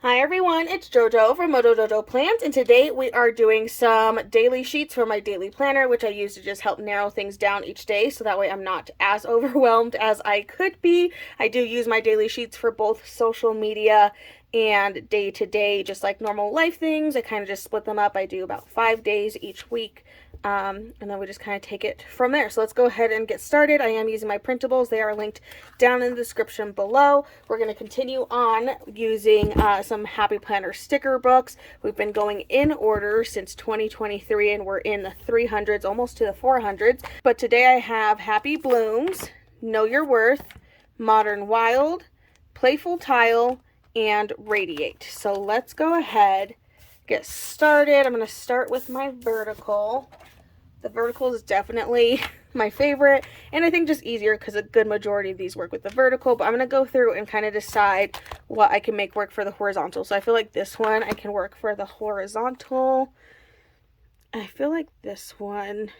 Hi everyone, it's JoJo from Mojo Jojo Plans, and today we are doing some daily sheets for my daily planner, which I use to just help narrow things down each day, so that way I'm not as overwhelmed as I could be. I do use my daily sheets for both social media and day-to-day, just like normal life things. I kind of just split them up. I do about 5 days each week. And then we just kind of take it from there. So let's go ahead and get started. I am using my printables. They are linked down in the description below. We're going to continue on using some Happy Planner sticker books. We've been going in order since 2023 and we're in the 300s, almost to the 400s. But today I have Happy Blooms, Know Your Worth, Modern Wild, Playful Tile, and Radiate. So let's go ahead, get started. I'm going to start with my vertical. The vertical is definitely my favorite, and I think just easier because a good majority of these work with the vertical, but I'm going to go through and kind of decide what I can make work for the horizontal. So I feel like this one I can work for the horizontal. I feel like this one,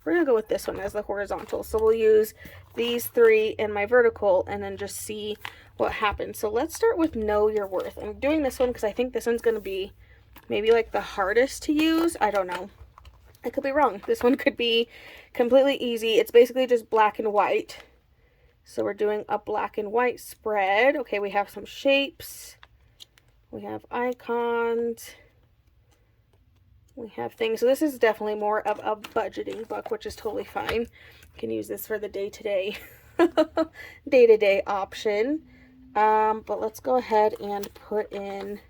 we're going to go with this one as the horizontal. So we'll use these three in my vertical and then just see what happens. So let's start with Know Your Worth. I'm doing this one because I think this one's going to be maybe like the hardest to use. I don't know. I could be wrong. This one could be completely easy. It's basically just black and white. So we're doing a black and white spread. Okay, we have some shapes. We have icons. We have things. So this is definitely more of a budgeting book, which is totally fine. You can use this for the day-to-day day-to-day option. But let's go ahead and put in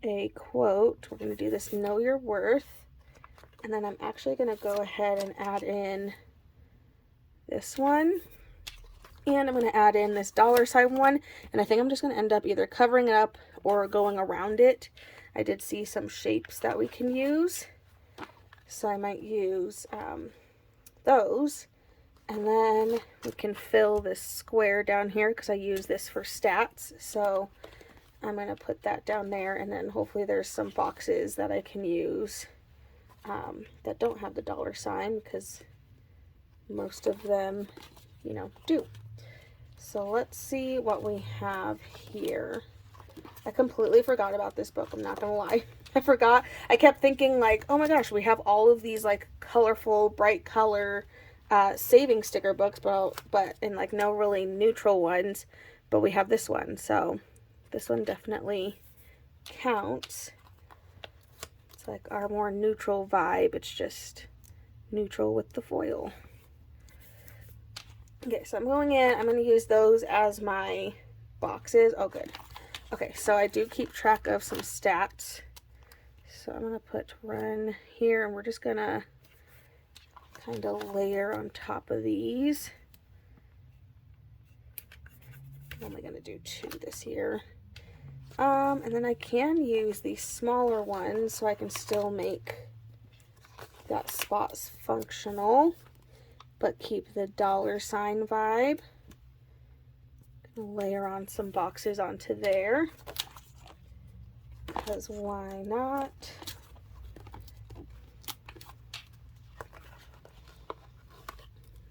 a quote. We're going to do this Know Your Worth. And then I'm actually going to go ahead and add in this one. And I'm going to add in this $sign one. And I think I'm just going to end up either covering it up or going around it. I did see some shapes that we can use. So I might use those. And then we can fill this square down here because I use this for stats. So I'm going to put that down there. And then hopefully there's some boxes that I can use that don't have the $sign, because most of them, you know, do. So let's see what we have here. I completely forgot about this book. I'm not gonna lie. I forgot. I kept thinking like, oh my gosh, we have all of these like colorful, bright color saving sticker books, but in like no really neutral ones. But we have this one, so this one definitely counts. Like our more neutral vibe. It's just neutral with the foil. Okay, so I'm going in. I'm going to use those as my boxes. Oh, good. Okay, so I do keep track of some stats. So I'm going to put run here, and we're just going to kind of layer on top of these. I'm only going to do 2 this year. And then I can use these smaller ones so I can still make that spots functional, but keep the $sign vibe. Gonna layer on some boxes onto there, because why not?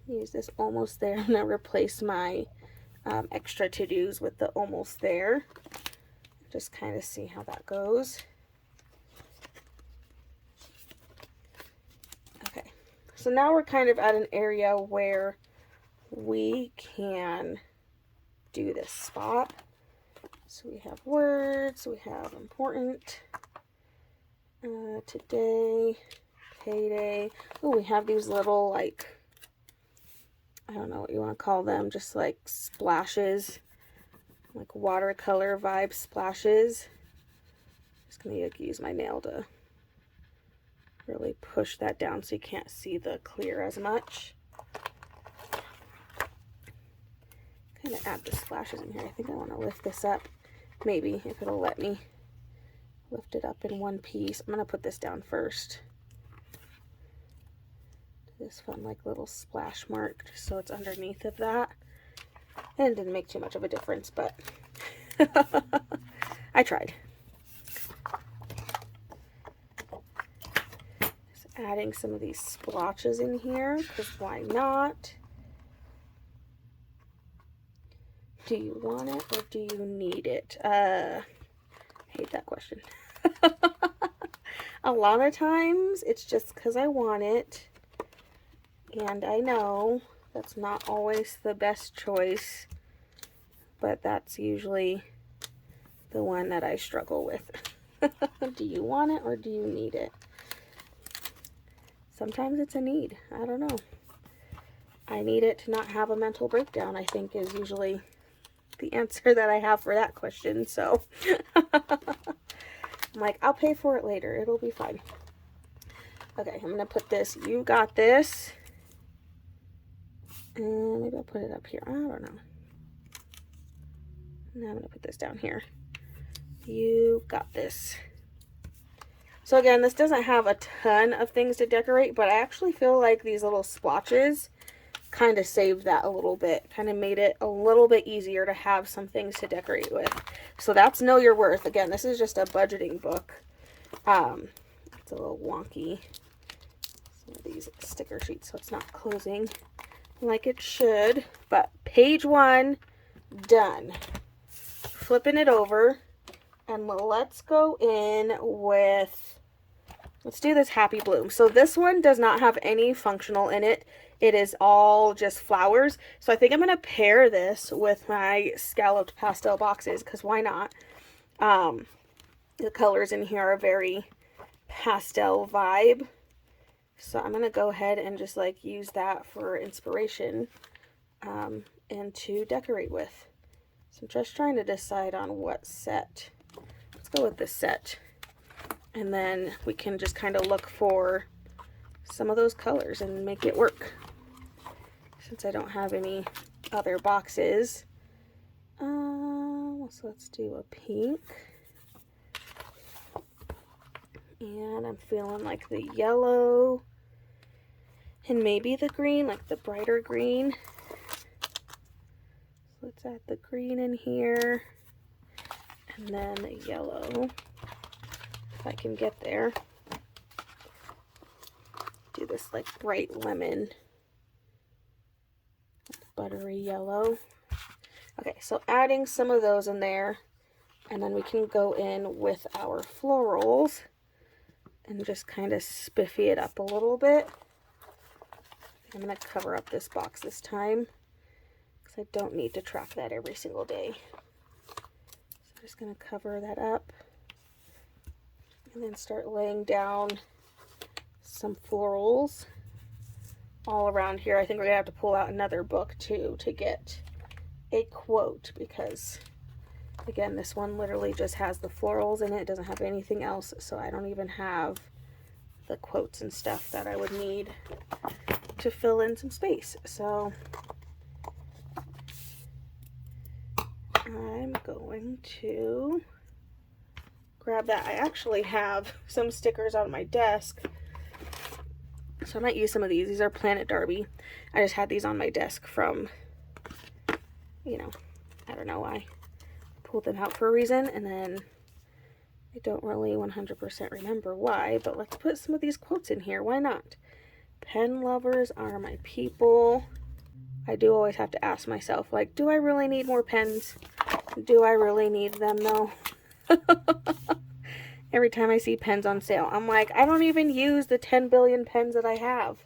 Use this almost there. I'm gonna replace my extra to-dos with the almost there. Just kind of see how that goes. Okay, so now we're kind of at an area where we can do this spot. So we have words, we have important, today, payday. Oh, we have these little, like, I don't know what you want to call them, just like splashes. Like watercolor vibe splashes. Just gonna like use my nail to really push that down so you can't see the clear as much. Kind of add the splashes in here. I think I want to lift this up, maybe, if it'll let me lift it up in one piece. I'm gonna put this down first. This fun like little splash mark just so it's underneath of that. And it didn't make too much of a difference, but I tried. Just adding some of these splotches in here, because why not? Do you want it or do you need it? I hate that question. A lot of times it's just because I want it, and I know that's not always the best choice, but that's usually the one that I struggle with. Do you want it or do you need it? Sometimes it's a need. I don't know. I need it to not have a mental breakdown, I think, is usually the answer that I have for that question. So I'm like, I'll pay for it later. It'll be fine. Okay, I'm going to put this, you got this. And maybe I'll put it up here. I don't know. Now I'm going to put this down here. You got this. So again, this doesn't have a ton of things to decorate, but I actually feel like these little splotches kind of saved that a little bit. Kind of made it a little bit easier to have some things to decorate with. So that's Know Your Worth. Again, this is just a budgeting book. It's a little wonky. Some of these sticker sheets, so it's not closing like it should. But page 1, done. Flipping it over, and let's go in with, let's do this Happy Bloom. So this one does not have any functional in it. It is all just flowers. So I think I'm going to pair this with my scalloped pastel boxes, because why not? The colors in here are very pastel vibe. So I'm going to go ahead and just like use that for inspiration and to decorate with. So I'm just trying to decide on what set. Let's go with this set. And then we can just kind of look for some of those colors and make it work. Since I don't have any other boxes. So let's do a pink. And I'm feeling like the yellow. And maybe the green, like the brighter green. So let's add the green in here. And then the yellow. If I can get there. Do this like bright lemon. Buttery yellow. Okay, so adding some of those in there, and then we can go in with our florals and just kind of spiffy it up a little bit. I'm going to cover up this box this time because I don't need to track that every single day. So I'm just going to cover that up and then start laying down some florals all around here. I think we're gonna have to pull out another book too to get a quote, because again, this one literally just has the florals in it. It doesn't have anything else, so I don't even have the quotes and stuff that I would need to fill in some space. So I'm going to grab that. I actually have some stickers on my desk, so I might use some of these. These are Planet Derby. I just had these on my desk from, you know, I don't know why. Pulled them out for a reason, and then I don't really 100% remember why, but let's put some of these quotes in here. Why not? Pen lovers are my people. I do always have to ask myself, like, do I really need more pens? Do I really need them, though? Every time I see pens on sale, I'm like, I don't even use the 10 billion pens that I have.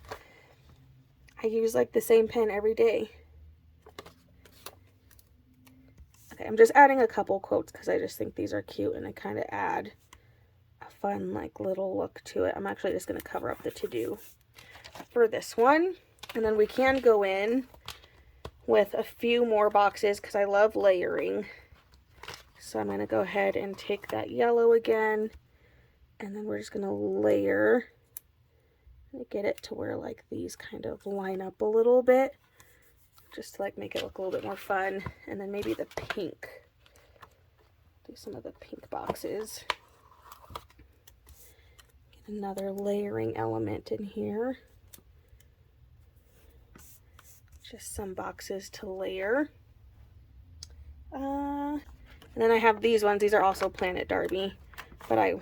I use like the same pen every day. Okay, I'm just adding a couple quotes because I just think these are cute and they kind of add a fun like little look to it. I'm actually just going to cover up the to-do for this one. And then we can go in with a few more boxes because I love layering. So I'm going to go ahead and take that yellow again, and then we're just going to layer and get it to where like these kind of line up a little bit, just to like make it look a little bit more fun. And then maybe the pink. Do some of the pink boxes. Get another layering element in here. Just some boxes to layer. And then I have these ones. These are also Planet Derby, but I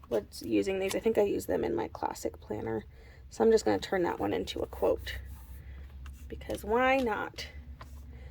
was using these. I think I used them in my classic planner. So I'm just going to turn that one into a quote, because why not?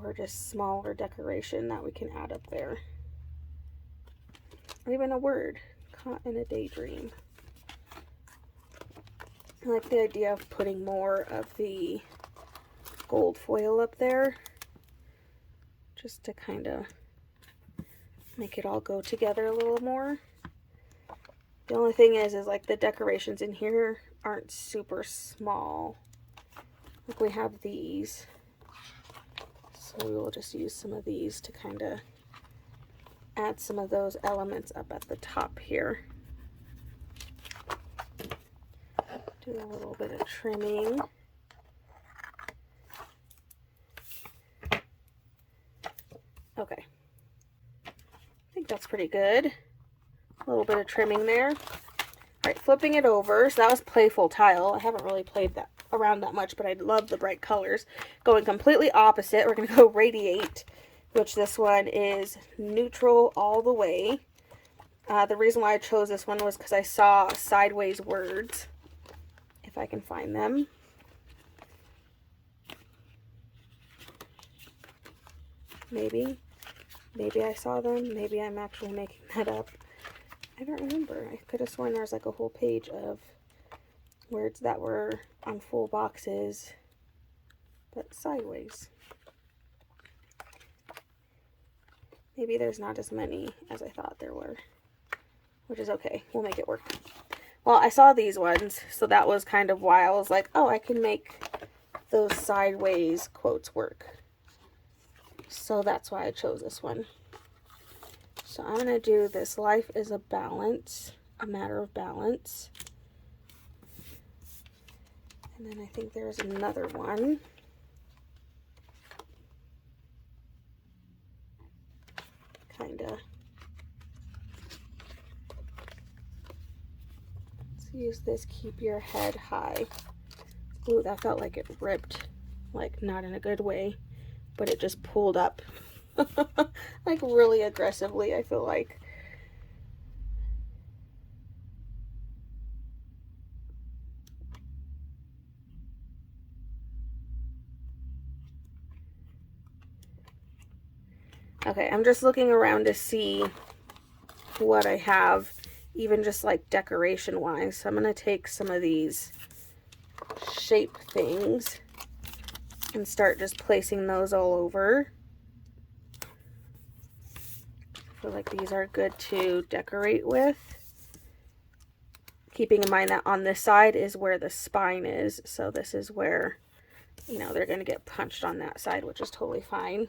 or just smaller decoration that we can add up there. Or even a word, caught in a daydream. I like the idea of putting more of the gold foil up there, just to kind of make it all go together a little more. The only thing is like the decorations in here aren't super small. Like we have these, so we will just use some of these to kind of add some of those elements up at the top here. Do a little bit of trimming. Okay, I think that's pretty good. A little bit of trimming there. All right, flipping it over. So that was Playful Tile. I haven't really played that around that much, but I love the bright colors. Going completely opposite, we're going to go Radiate, which this one is neutral all the way. The reason why I chose this one was because I saw sideways words, if I can find them. Maybe I saw them. Maybe I'm actually making that up. I don't remember. I could have sworn there was like a whole page of words that were on full boxes, but sideways. Maybe there's not as many as I thought there were, which is okay. We'll make it work. Well, I saw these ones, so that was kind of why I was like, oh, I can make those sideways quotes work. So that's why I chose this one. So I'm going to do this life is a balance, a matter of balance. And then I think there's another one. Kinda. Let's use this, keep your head high. Ooh, that felt like it ripped, like not in a good way, but it just pulled up like really aggressively, I feel like. Okay, I'm just looking around to see what I have, even just like decoration wise. So I'm going to take some of these shape things and start just placing those all over. I feel like these are good to decorate with. Keeping in mind that on this side is where the spine is. So this is where, you know, they're going to get punched on that side, which is totally fine.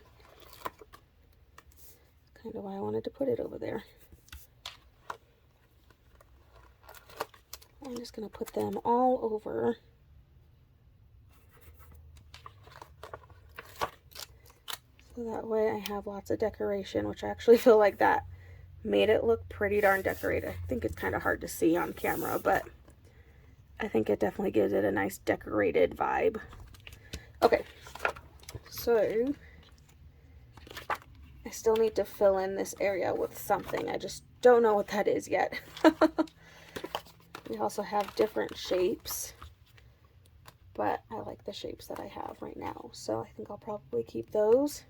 Kind of why I wanted to put it over there. I'm just going to put them all over. So that way I have lots of decoration, which I actually feel like that made it look pretty darn decorated. I think it's kind of hard to see on camera, but I think it definitely gives it a nice decorated vibe. Okay, so I still need to fill in this area with something. I just don't know what that is yet. We also have different shapes, but I like the shapes that I have right now, so I think I'll probably keep those.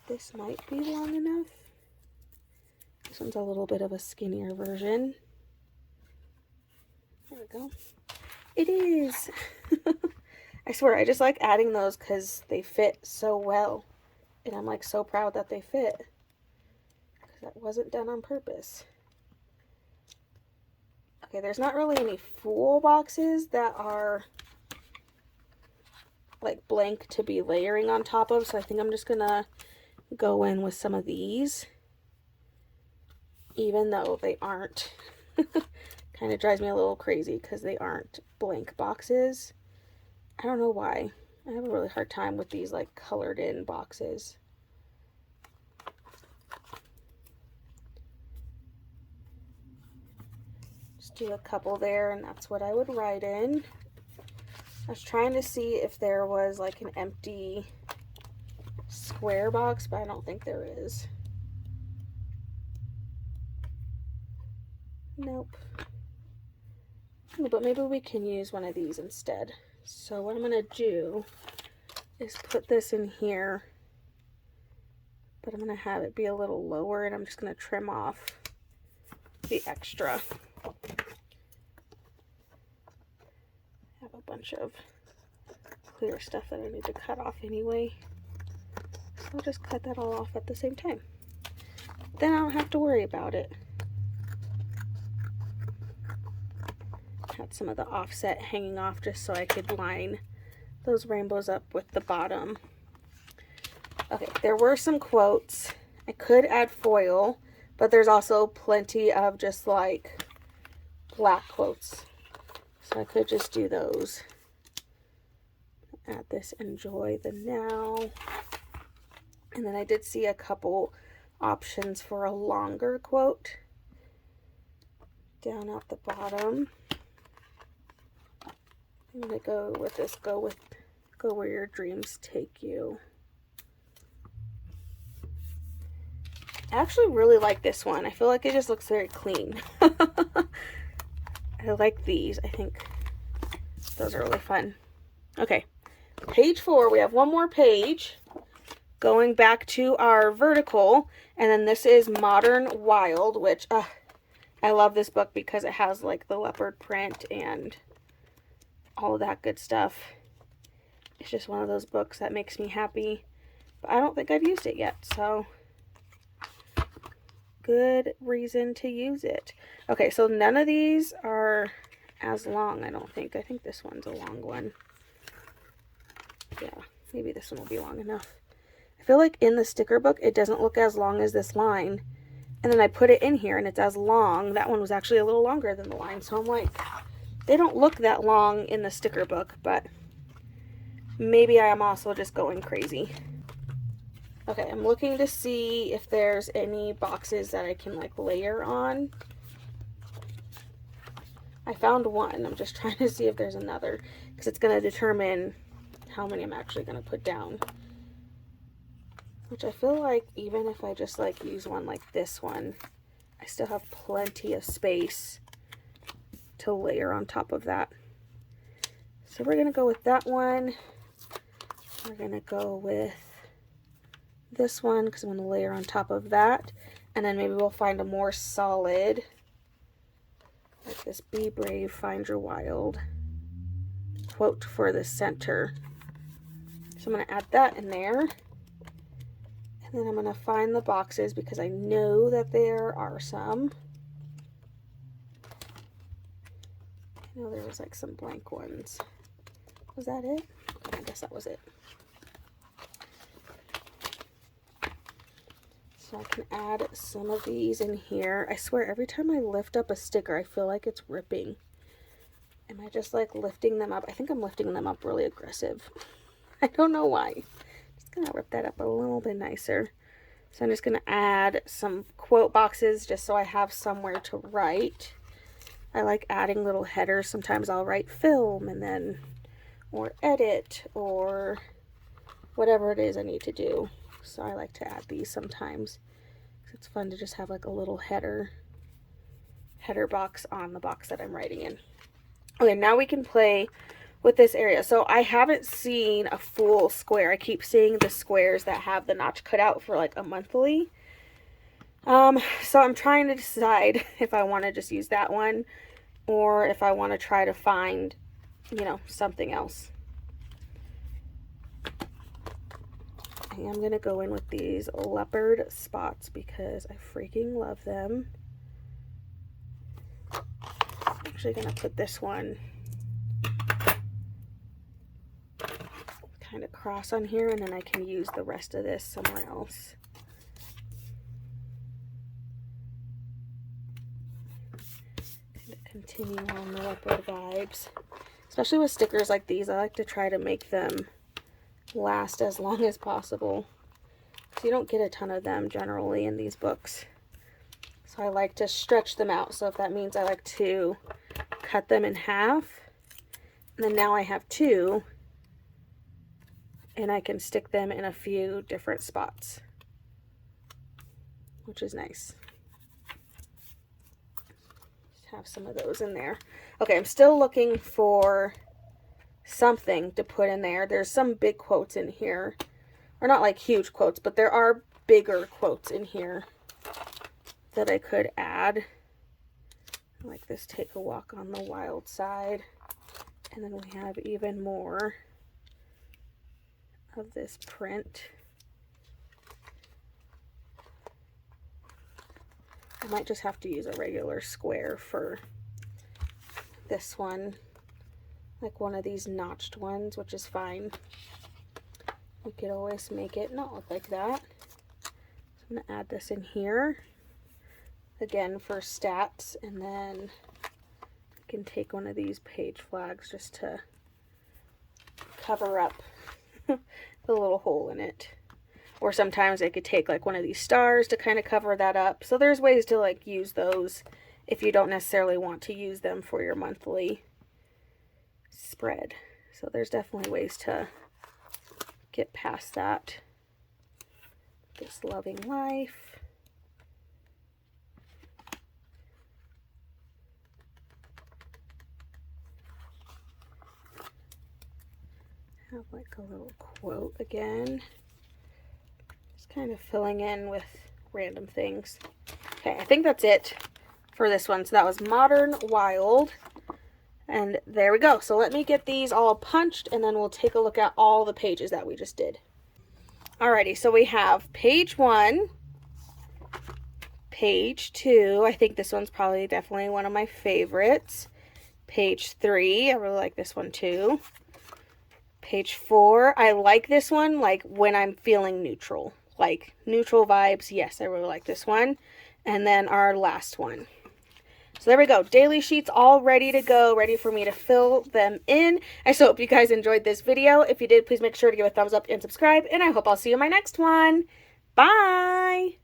This might be long enough. This one's a little bit of a skinnier version. There we go. It is! I swear, I just like adding those because they fit so well. And I'm like so proud that they fit. Because that wasn't done on purpose. Okay, there's not really any full boxes that are like blank to be layering on top of. So I think I'm just going to go in with some of these. Even though they aren't. Kind of drives me a little crazy because they aren't blank boxes. I don't know why. I have a really hard time with these like colored in boxes. Just do a couple there and that's what I would write in. I was trying to see if there was like an empty square box, but I don't think there is. Nope. But maybe we can use one of these instead. So what I'm going to do is put this in here, but I'm going to have it be a little lower, and I'm just going to trim off the extra. I have a bunch of clear stuff that I need to cut off anyway. So I'll just cut that all off at the same time. Then I don't have to worry about it. Had some of the offset hanging off just so I could line those rainbows up with the bottom. Okay, there were some quotes. I could add foil, but there's also plenty of just like black quotes. So I could just do those. Add this, enjoy the now. And then I did see a couple options for a longer quote down at the bottom. I'm gonna go with this, go where your dreams take you. I actually really like this one. I feel like it just looks very clean. I like these. I think those are really fun. Okay, page 4. We have one more page going back to our vertical, and then this is Modern Wild, which I love this book because it has like the leopard print and all of that good stuff. It's just one of those books that makes me happy, but I don't think I've used it yet, so good reason to use it. Okay, so none of these are as long, I don't think. I think this one's a long one. Yeah, maybe this one will be long enough. I feel like in the sticker book, it doesn't look as long as this line. And then I put it in here and it's as long. That one was actually a little longer than the line. So I'm like, they don't look that long in the sticker book, but maybe I am also just going crazy. Okay, I'm looking to see if there's any boxes that I can like layer on. I found one. I'm just trying to see if there's another, because it's going to determine how many I'm actually going to put down. Which I feel like even if I just like use one like this one, I still have plenty of space to layer on top of that. So we're going to go with that one. We're going to go with this one because I'm going to layer on top of that. And then maybe we'll find a more solid, like this Be Brave, Find Your Wild quote for the center. So I'm going to add that in there. And then I'm going to find the boxes because I know that there are some. I know there was like some blank ones. Was that it? Okay, I guess that was it. So I can add some of these in here. I swear every time I lift up a sticker, I feel like it's ripping. Am I just like lifting them up? I think I'm lifting them up really aggressive. I don't know why. Just gonna rip that up a little bit nicer. So I'm just gonna add some quote boxes just so I have somewhere to write. I like adding little headers. Sometimes I'll write film and then, or edit, or whatever it is I need to do. So I like to add these sometimes. It's fun to just have like a little header box on the box that I'm writing in. Okay, now we can play with this area. So I haven't seen a full square. I keep seeing the squares that have the notch cut out for like a monthly. So I'm trying to decide if I want to just use that one or if I want to try to find, you know, something else. I am going to go in with these leopard spots because I freaking love them. I'm actually going to put this one kind of cross on here, and then I can use the rest of this somewhere else. Kind of continue on the leopard vibes. Especially with stickers like these, I like to try to make them last as long as possible. So you don't get a ton of them generally in these books. So I like to stretch them out. So if that means I like to cut them in half, and then now I have two, and I can stick them in a few different spots, which is nice. Just have some of those in there. Okay, I'm still looking for something to put in there. There's some big quotes in here. Or not like huge quotes, but there are bigger quotes in here that I could add. Like this, take a walk on the wild side. And then we have even more of this print. I might just have to use a regular square for this one. Like one of these notched ones, which is fine. We could always make it not look like that. So I'm going to add this in here. Again for stats, and then I can take one of these page flags just to cover up the little hole in it. Or sometimes I could take like one of these stars to kind of cover that up. So there's ways to like use those if you don't necessarily want to use them for your monthly spread. So there's definitely ways to get past that. This loving life. Have like a little quote again. Just kind of filling in with random things. Okay, I think that's it for this one. So that was Modern Wild. And there we go. So let me get these all punched and then we'll take a look at all the pages that we just did. Alrighty, so we have page 1, page 2. I think this one's probably definitely one of my favorites. Page 3, I really like this one too. Page 4, I like this one like when I'm feeling neutral. Like neutral vibes, yes, I really like this one. And then our last one. So there we go, daily sheets all ready to go, ready for me to fill them in. I so hope you guys enjoyed this video. If you did, please make sure to give a thumbs up and subscribe, and I hope I'll see you in my next one. Bye!